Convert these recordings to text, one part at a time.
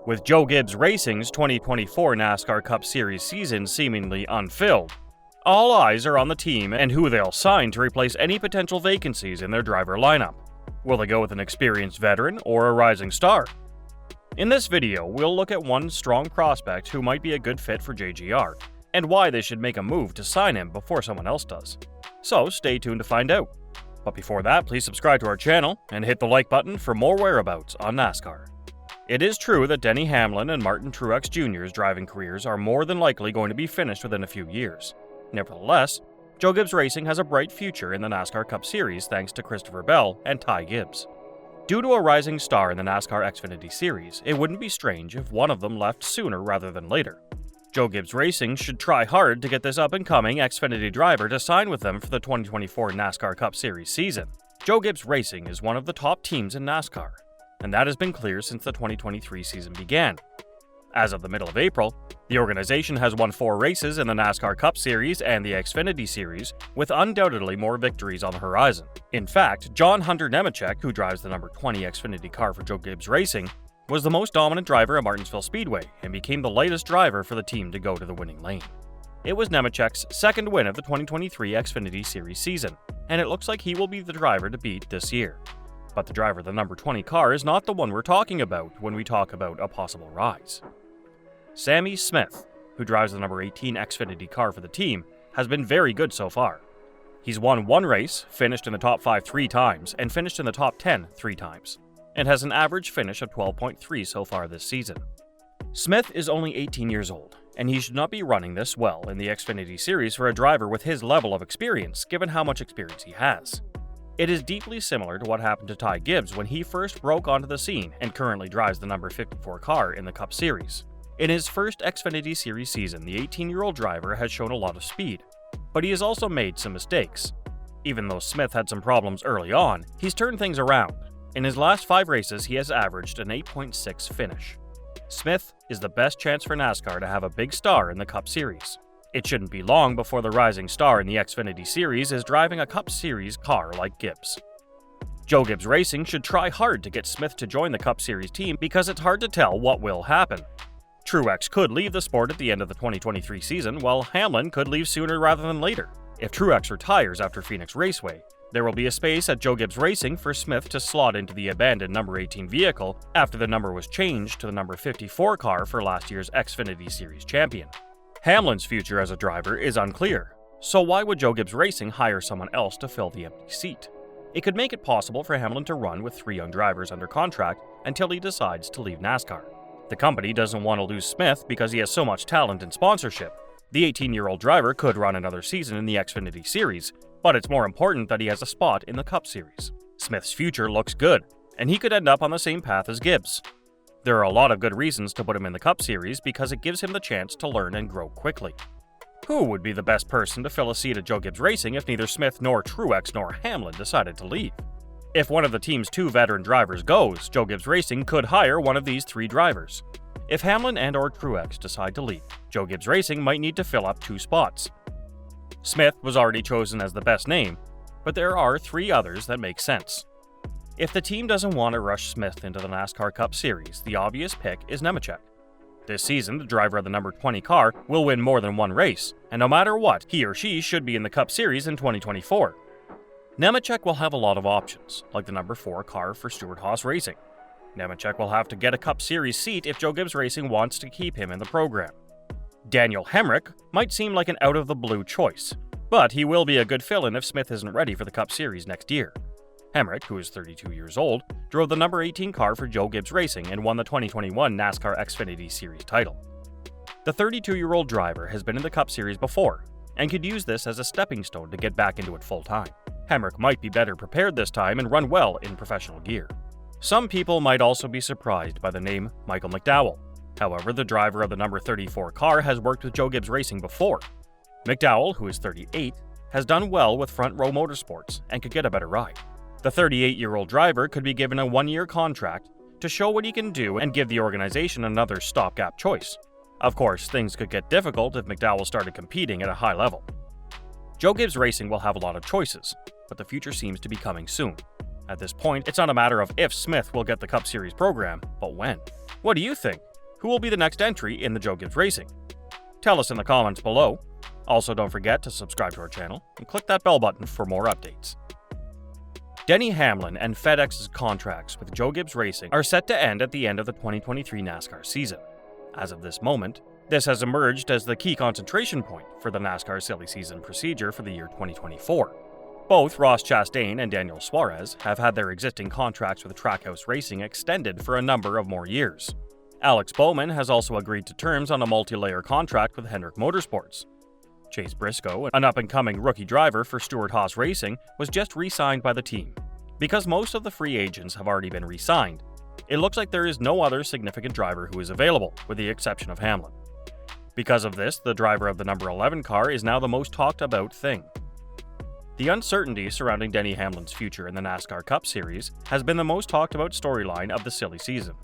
With Joe Gibbs Racing's 2024 NASCAR Cup Series season seemingly unfilled, all eyes are on the team and who they'll sign to replace any potential vacancies in their driver lineup. Will they go with an experienced veteran or a rising star? In this video, we'll look at one strong prospect who might be a good fit for JGR, and why they should make a move to sign him before someone else does. So stay tuned to find out. But before that, please subscribe to our channel and hit the like button for more whereabouts on NASCAR. It is true that Denny Hamlin and Martin Truex Jr.'s driving careers are more than likely going to be finished within a few years. Nevertheless, Joe Gibbs Racing has a bright future in the NASCAR Cup Series thanks to Christopher Bell and Ty Gibbs. Due to a rising star in the NASCAR Xfinity Series, it wouldn't be strange if one of them left sooner rather than later. Joe Gibbs Racing should try hard to get this up-and-coming Xfinity driver to sign with them for the 2024 NASCAR Cup Series season. Joe Gibbs Racing is one of the top teams in NASCAR, and that has been clear since the 2023 season began. As of the middle of April, the organization has won 4 races in the NASCAR Cup Series and the Xfinity Series, with undoubtedly more victories on the horizon. In fact, John Hunter Nemechek, who drives the number 20 Xfinity car for Joe Gibbs Racing, was the most dominant driver at Martinsville Speedway and became the latest driver for the team to go to the winning lane. It was Nemechek's second win of the 2023 Xfinity Series season, and it looks like he will be the driver to beat this year. But the driver of the number 20 car is not the one we're talking about when we talk about a possible rise. Sammy Smith, who drives the number 18 Xfinity car for the team, has been very good so far. He's won 1 race, finished in the top 5 3 times, and finished in the top 10 3 times, and has an average finish of 12.3 so far this season. Smith is only 18 years old, and he should not be running this well in the Xfinity Series for a driver with his level of experience, given how much experience he has. It is deeply similar to what happened to Ty Gibbs when he first broke onto the scene and currently drives the number 54 car in the Cup Series. In his first Xfinity Series season, the 18-year-old driver has shown a lot of speed, but he has also made some mistakes. Even though Smith had some problems early on, he's turned things around. In his last 5 races, he has averaged an 8.6 finish. Smith is the best chance for NASCAR to have a big star in the Cup Series. It shouldn't be long before the rising star in the Xfinity Series is driving a Cup Series car like Gibbs. Joe Gibbs Racing should try hard to get Smith to join the Cup Series team because it's hard to tell what will happen. Truex could leave the sport at the end of the 2023 season, while Hamlin could leave sooner rather than later. If Truex retires after Phoenix Raceway, there will be a space at Joe Gibbs Racing for Smith to slot into the abandoned number 18 vehicle after the number was changed to the number 54 car for last year's Xfinity Series champion. Hamlin's future as a driver is unclear, so why would Joe Gibbs Racing hire someone else to fill the empty seat? It could make it possible for Hamlin to run with 3 young drivers under contract until he decides to leave NASCAR. The company doesn't want to lose Smith because he has so much talent and sponsorship. The 18-year-old driver could run another season in the Xfinity Series, but it's more important that he has a spot in the Cup Series. Smith's future looks good, and he could end up on the same path as Gibbs. There are a lot of good reasons to put him in the Cup Series because it gives him the chance to learn and grow quickly. Who would be the best person to fill a seat at Joe Gibbs Racing if neither Smith nor Truex nor Hamlin decided to leave? If one of the team's 2 veteran drivers goes, Joe Gibbs Racing could hire one of these 3 drivers. If Hamlin and or Truex decide to leave, Joe Gibbs Racing might need to fill up 2 spots. Smith was already chosen as the best name, but there are 3 others that make sense. If the team doesn't want to rush Smith into the NASCAR Cup Series, the obvious pick is Nemechek. This season, the driver of the number 20 car will win more than 1 race, and no matter what, he or she should be in the Cup Series in 2024. Nemechek will have a lot of options, like the number 4 car for Stewart-Haas Racing. Nemechek will have to get a Cup Series seat if Joe Gibbs Racing wants to keep him in the program. Daniel Hemrick might seem like an out-of-the-blue choice, but he will be a good fill-in if Smith isn't ready for the Cup Series next year. Hemrick, who is 32 years old, drove the number 18 car for Joe Gibbs Racing and won the 2021 NASCAR Xfinity Series title. The 32-year-old driver has been in the Cup Series before, and could use this as a stepping stone to get back into it full-time. Hemrick might be better prepared this time and run well in professional gear. Some people might also be surprised by the name Michael McDowell. However, the driver of the number 34 car has worked with Joe Gibbs Racing before. McDowell, who is 38, has done well with Front Row Motorsports and could get a better ride. The 38-year-old driver could be given a 1-year contract to show what he can do and give the organization another stopgap choice. Of course, things could get difficult if McDowell started competing at a high level. Joe Gibbs Racing will have a lot of choices, but the future seems to be coming soon. At this point, it's not a matter of if Smith will get the Cup Series program, but when. What do you think? who will be the next entry in the Joe Gibbs Racing? Tell us in the comments below. Also, don't forget to subscribe to our channel and click that bell button for more updates. Denny Hamlin and FedEx's contracts with Joe Gibbs Racing are set to end at the end of the 2023 NASCAR season. As of this moment, this has emerged as the key concentration point for the NASCAR silly season procedure for the year 2024. Both Ross Chastain and Daniel Suarez have had their existing contracts with Trackhouse Racing extended for a number of more years. Alex Bowman has also agreed to terms on a multi-layer contract with Hendrick Motorsports. Chase Briscoe, an up-and-coming rookie driver for Stewart-Haas Racing, was just re-signed by the team. Because most of the free agents have already been re-signed, it looks like there is no other significant driver who is available, with the exception of Hamlin. Because of this, the driver of the number 11 car is now the most talked about thing. The uncertainty surrounding Denny Hamlin's future in the NASCAR Cup Series has been the most talked about storyline of the silly season.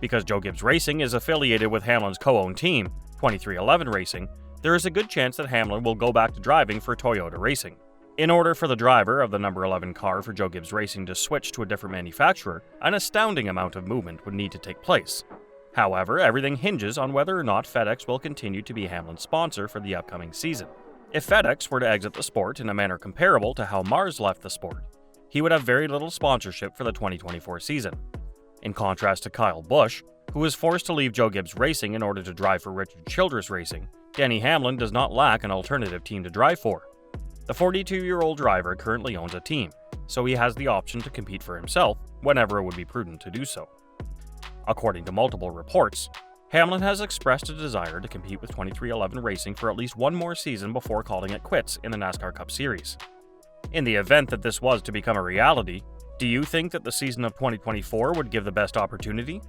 Because Joe Gibbs Racing is affiliated with Hamlin's co-owned team, 2311 Racing, there is a good chance that Hamlin will go back to driving for Toyota Racing. In order for the driver of the number 11 car for Joe Gibbs Racing to switch to a different manufacturer, an astounding amount of movement would need to take place. However, everything hinges on whether or not FedEx will continue to be Hamlin's sponsor for the upcoming season. If FedEx were to exit the sport in a manner comparable to how Mars left the sport, he would have very little sponsorship for the 2024 season. In contrast to Kyle Busch, who was forced to leave Joe Gibbs Racing in order to drive for Richard Childress Racing, Denny Hamlin does not lack an alternative team to drive for. The 42-year-old driver currently owns a team, so he has the option to compete for himself whenever it would be prudent to do so. According to multiple reports, Hamlin has expressed a desire to compete with 2311 Racing for at least one more season before calling it quits in the NASCAR Cup Series. In the event that this was to become a reality, do you think that the season of 2024 would give the best opportunity?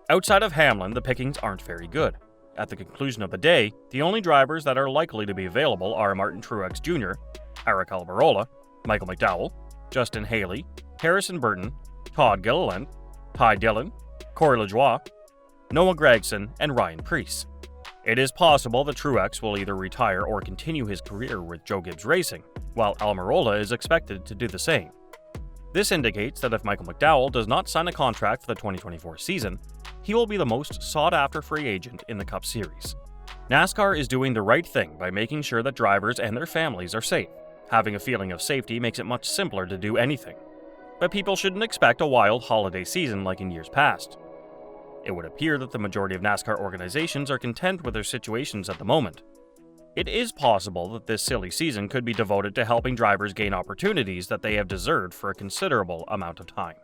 Outside of Hamlin, the pickings aren't very good. At the conclusion of the day, the only drivers that are likely to be available are Martin Truex Jr., Aric Almirola, Michael McDowell, Justin Haley, Harrison Burton, Todd Gilliland, Ty Dillon, Corey LaJoie, Noah Gragson, and Ryan Preece. It is possible that Truex will either retire or continue his career with Joe Gibbs Racing, while Almirola is expected to do the same. This indicates that if Michael McDowell does not sign a contract for the 2024 season, he will be the most sought-after free agent in the Cup Series. NASCAR is doing the right thing by making sure that drivers and their families are safe. Having a feeling of safety makes it much simpler to do anything. But people shouldn't expect a wild holiday season like in years past. It would appear that the majority of NASCAR organizations are content with their situations at the moment. It is possible that this silly season could be devoted to helping drivers gain opportunities that they have deserved for a considerable amount of time.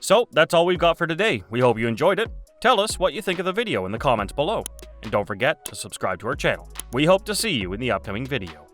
So, that's all we've got for today. We hope you enjoyed it. Tell us what you think of the video in the comments below. And don't forget to subscribe to our channel. We hope to see you in the upcoming video.